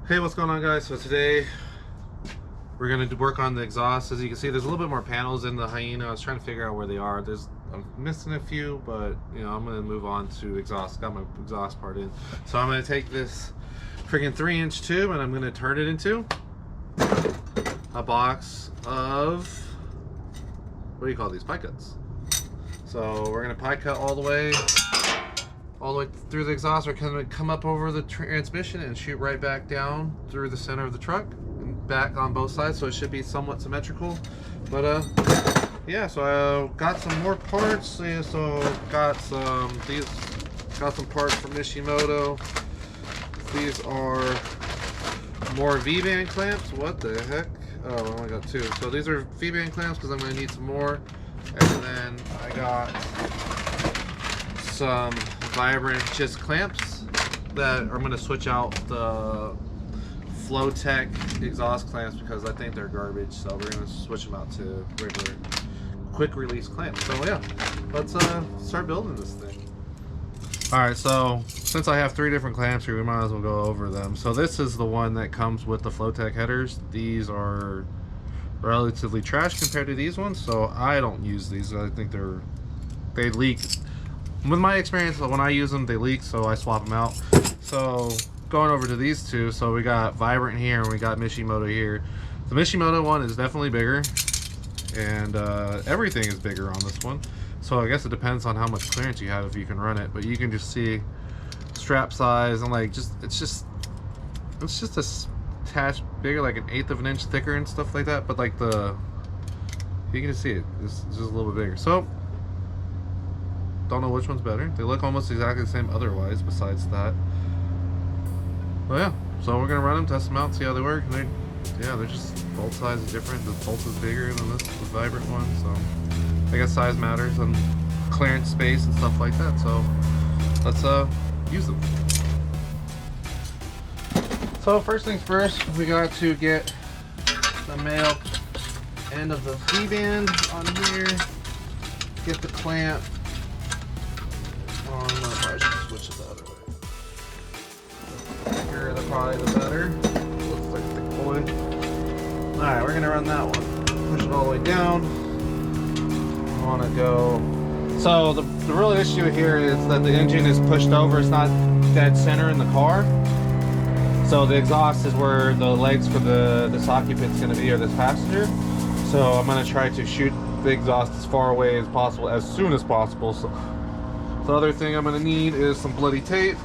Hey, what's going on, guys? So today we're gonna work on the exhaust. As you can see, there's a little bit more panels in the Hyena. I was trying to figure out where they are. I'm missing a few, but you know, I'm gonna move on to exhaust. Got my exhaust part in, so I'm gonna take this freaking 3-inch tube and I'm gonna turn it into a box of, what do you call these, pie cuts. So we're gonna pie cut all the way through the exhaust. We're gonna come up over the transmission and shoot right back down through the center of the truck and back on both sides, so it should be somewhat symmetrical. But yeah, so I got some more parts. Yeah, so got some parts from Mishimoto. These are more Vband clamps. What the heck? Oh, I only got 2. So these are Vband clamps because I'm gonna need some more. And then I got some Vibrant just clamps that I'm going to switch out the Flowtech exhaust clamps because I think they're garbage, so we're going to switch them out to regular quick release clamps. So yeah, let's start building this thing. Alright, so since I have 3 different clamps here, we might as well go over them. So this is the one that comes with the Flowtech headers. These are relatively trash compared to these ones, so I don't use these. I think they leak. With my experience, when I use them, they leak, so I swap them out. So going over to these two, so we got Vibrant here and we got Mishimoto here. The Mishimoto one is definitely bigger, and everything is bigger on this one. So I guess it depends on how much clearance you have if you can run it. But you can just see strap size and like it's just a attach bigger, like 1/8 of an inch thicker and stuff like that. But like you can just see it. It's just a little bit bigger. So don't know which one's better. They look almost exactly the same otherwise besides that. But yeah, so we're gonna run them, test them out, see how they work. They're just bolt size is different. The bolt is bigger than the Vibrant one, so I guess size matters and clearance space and stuff like that. So let's use them. So first things first, we got to get the male end of the V-band on here. Get the clamp. I probably should switch it the other way. The thicker, probably the better. Looks like a thick boy. Alright, we're gonna run that one. Push it all the way down. I wanna go. So the real issue here is that the engine is pushed over. It's not dead center in the car. So the exhaust is where the legs for this occupant's gonna be, or this passenger. So I'm gonna try to shoot the exhaust as far away as possible, as soon as possible. So the other thing I'm going to need is some bloody tape.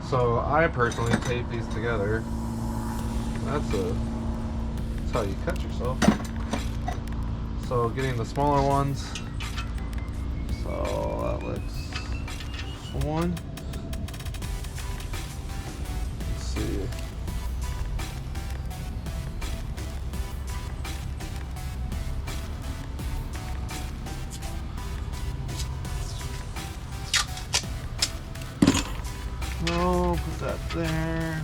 So I personally tape these together. That's how you cut yourself. So getting the smaller ones. So that looks one. Let's see. No, put that there.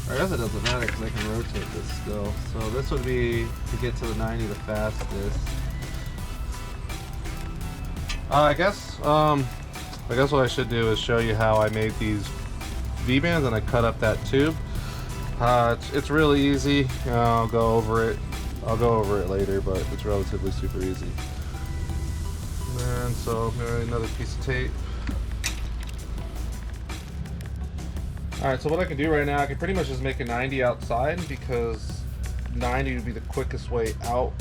I guess it doesn't matter because I can rotate this still. So this would be to get to the 90 the fastest. I guess what I should do is show you how I made these V-bands and I cut up that tube. It's really easy. I'll go over it. I'll go over it later, but it's relatively super easy. And so another piece of tape. Alright, so what I can do right now, I can pretty much just make a 90 outside because 90 would be the quickest way out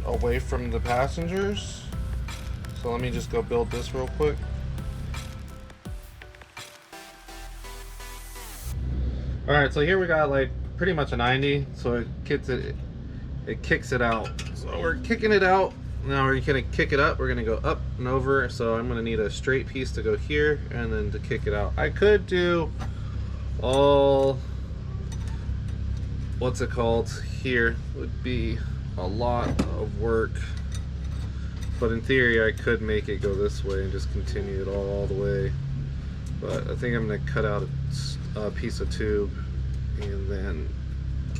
away from the passengers. So let me just go build this real quick. Alright, so here we got like pretty much a 90, so it kicks it out. So we're kicking it out. Now we're gonna kick it up. We're gonna go up and over. So I'm gonna need a straight piece to go here and then to kick it out. I could do all, what's it called here, would be a lot of work. But in theory I could make it go this way and just continue it all the way. But I think I'm gonna cut out a piece of tube and then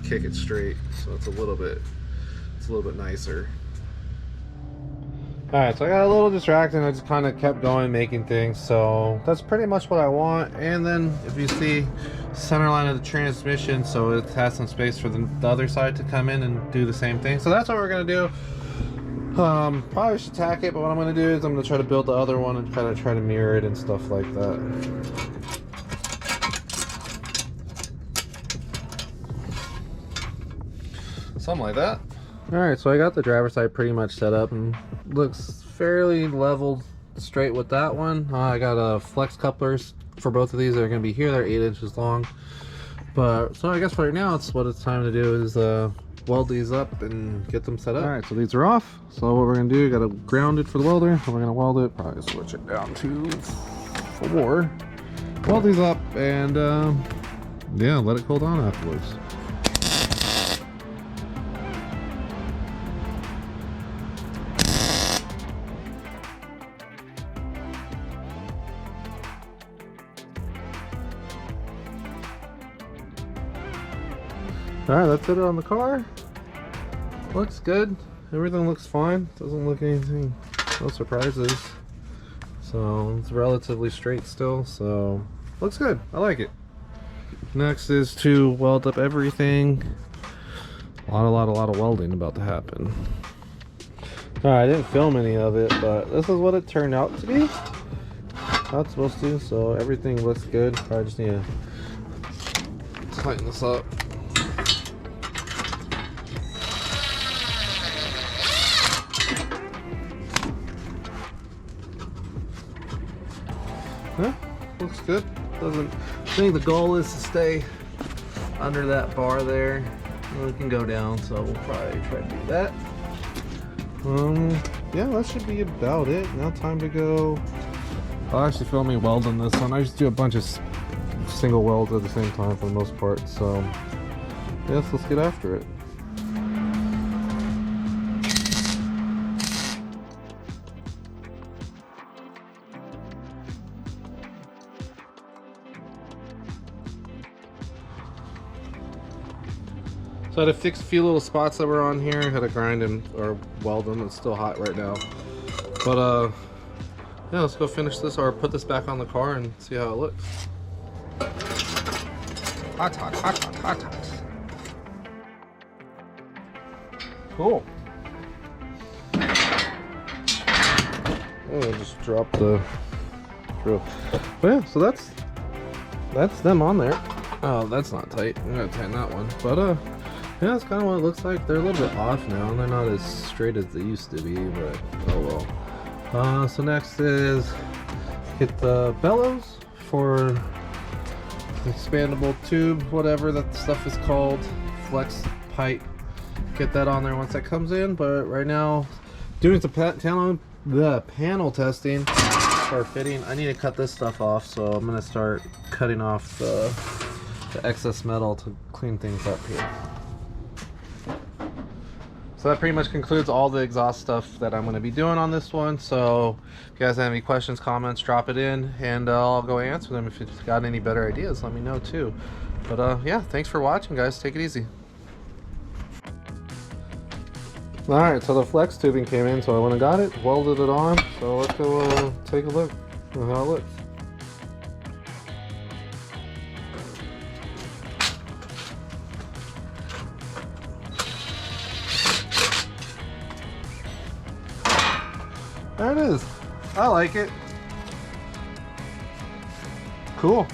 kick it straight, so it's a little bit nicer. Alright, so I got a little distracted and I just kind of kept going making things, so that's pretty much what I want. And then if you see center line of the transmission, so it has some space for the other side to come in and do the same thing. So that's what we're going to do. Probably should tack it, but what I'm going to do is I'm going to try to build the other one and kind of try to mirror it and stuff like that. Something like that. Alright, so I got the driver's side pretty much set up and looks fairly leveled straight with that one. I got flex couplers for both of these. They're going to be here. They're 8 inches long. But so I guess right now it's time to do is weld these up and get them set up. Alright, so these are off. So what we're going to do, got to ground it for the welder. We're going to weld it. Probably switch it down to 4. Weld these up and yeah, let it cool down afterwards. Alright, that's it on the car. Looks good. Everything looks fine. Doesn't look anything, no surprises. So it's relatively straight still, so looks good. I like it. Next is to weld up everything. A lot of welding about to happen. Alright, I didn't film any of it, but this is what it turned out to be. How it's supposed to, so everything looks good. Probably just need to tighten this up. Huh? Looks good. Doesn't. I think the goal is to stay under that bar there. We can go down, so we'll probably try to do that. Yeah, that should be about it. Now time to go. I'll actually film me welding this one. I just do a bunch of single welds at the same time for the most part. So yes, let's get after it. So I had to fix a few little spots that were on here. I had to grind them or weld them. It's still hot right now. But yeah, let's go finish this or put this back on the car and see how it looks. Hot, hot, hot, hot, hot, hot. Cool. Oh, I just dropped the drill. But yeah, so that's them on there. Oh, that's not tight. I'm gonna tighten that one. But yeah, that's kind of what it looks like. They're a little bit off now, and they're not as straight as they used to be, but oh well. So next is get the bellows for the expandable tube, whatever that stuff is called, flex pipe. Get that on there once that comes in. But right now, doing the panel testing or fitting, I need to cut this stuff off, so I'm gonna start cutting off the excess metal to clean things up here. So that pretty much concludes all the exhaust stuff that I'm going to be doing on this one. So if you guys have any questions, comments, drop it in and I'll go answer them. If you've got any better ideas, let me know too. But yeah, thanks for watching, guys. Take it easy. Alright, so the flex tubing came in, so I went and got it, welded it on. So let's go take a look at how it looks. There it is. I like it. Cool.